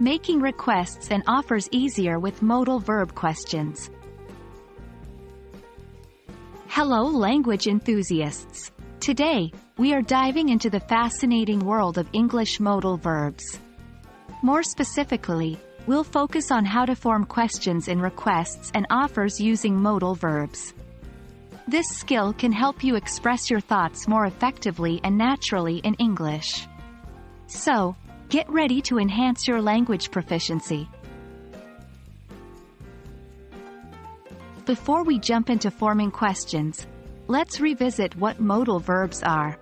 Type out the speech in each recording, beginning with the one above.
making requests and offers easier with modal verb questions. Hello language enthusiasts! Today, we are diving into the fascinating world of English modal verbs. More specifically, we'll focus on how to form questions in requests and offers using modal verbs. This skill can help you express your thoughts more effectively and naturally in English. So, get ready to enhance your language proficiency. Before we jump into forming questions, let's revisit what modal verbs are.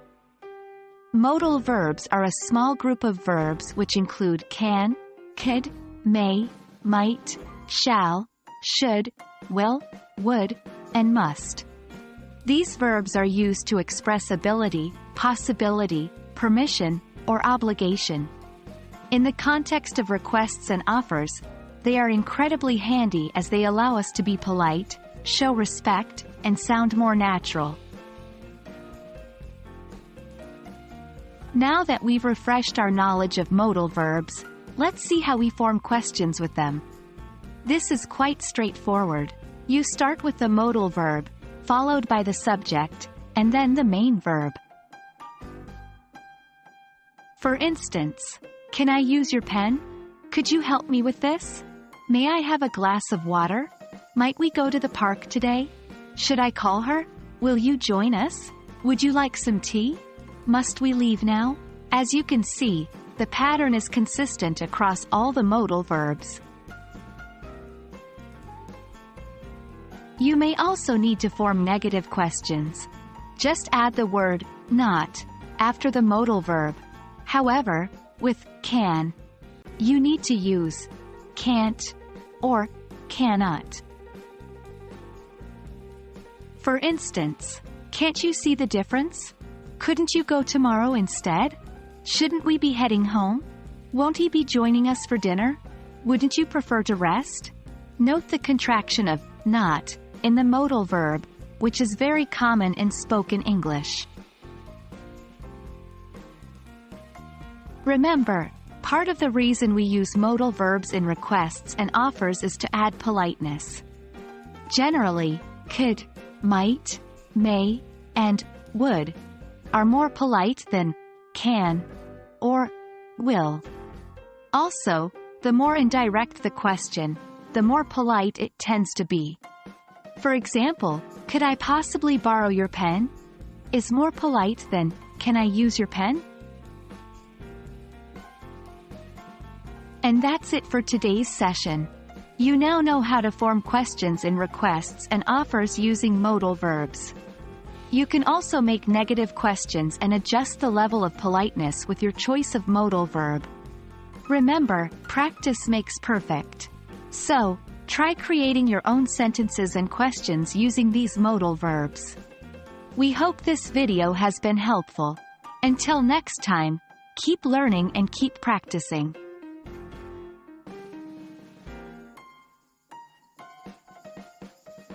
Modal verbs are a small group of verbs which include can, could, may, might, shall, should, will, would, and must. These verbs are used to express ability, possibility, permission, or obligation. In the context of requests and offers, they are incredibly handy as they allow us to be polite, show respect, and sound more natural. Now that we've refreshed our knowledge of modal verbs, let's see how we form questions with them. This is quite straightforward. You start with the modal verb, followed by the subject, and then the main verb. For instance, can I use your pen? Could you help me with this? May I have a glass of water? Might we go to the park today? Should I call her? Will you join us? Would you like some tea? Must we leave now? As you can see, the pattern is consistent across all the modal verbs. You may also need to form negative questions. Just add the word not after the modal verb. However, with can, you need to use can't or cannot. For instance, can't you see the difference? Couldn't you go tomorrow instead? Shouldn't we be heading home? Won't he be joining us for dinner? Wouldn't you prefer to rest? Note the contraction of not in the modal verb, which is very common in spoken English. Remember, part of the reason we use modal verbs in requests and offers is to add politeness. Generally, could, might, may, and would are more polite than can or will. Also, the more indirect the question, the more polite it tends to be. For example, could I possibly borrow your pen? Is more polite than, can I use your pen? And that's it for today's session. You now know how to form questions in requests and offers using modal verbs. You can also make negative questions and adjust the level of politeness with your choice of modal verb. Remember, practice makes perfect. So, try creating your own sentences and questions using these modal verbs. We hope this video has been helpful. Until next time, keep learning and keep practicing.